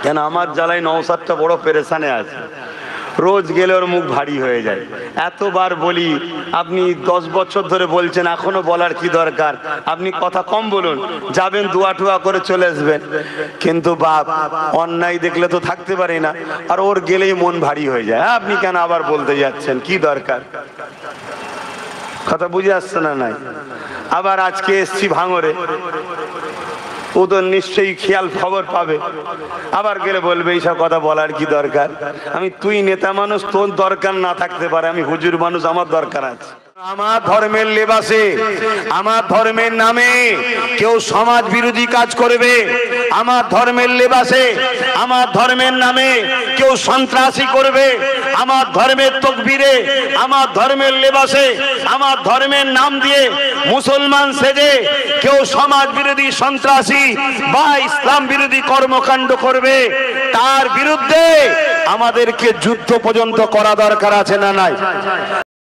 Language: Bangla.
কেন আমার জ্বালাই নওশাদটা বড় পেরেশানে আছে, রোজ গেলে ওর মুখ ভারী হয়ে যায়। এতবার বলি, আপনি 10 বছর ধরে বলছেন, এখনো বলার কি দরকার? আপনি কথা কম বলুন, যাবেন দুয়া টুয়া করে চলে আসবেন। কিন্তু বাপ অন্যায় দেখলে তো থাকতে পারি না, আর ওর গেলেই মন ভারী হয়ে যায়। আপনি কেন আবার বলতে যাচ্ছেন, কি দরকার? কথা বুঝে আসছে না? নাই আবার আজকে এসছি ভাঙরে, ওদের নিশ্চয়ই খেয়াল খবর পাবে, আবার গেলে বলবে এইসব কথা বলার কি দরকার? তুই নেতা মানুষ, তোর দরকার না থাকতে পারে, আমি হুজুর মানুষ, আমার দরকার আছে। আমার ধর্মের লেবাসে, আমার ধর্মের নামে কেউ সমাজ বিরোধী কাজ করবে, আমার ধর্মের লেবাসে, আমার ধর্মের নামে কেউ সন্ত্রাসী করবে, আমার ধর্মের তকবীরে, আমার ধর্মের লেবাসে, আমার ধর্মের নাম দিয়ে মুসলমান সেজে কেউ সমাজ বিরোধী সন্ত্রাসী বা ইসলাম বিরোধী কর্মকাণ্ড করবে, তার বিরুদ্ধে আমাদেরকে যুদ্ধ পর্যন্ত করা দরকার আছে না নাই?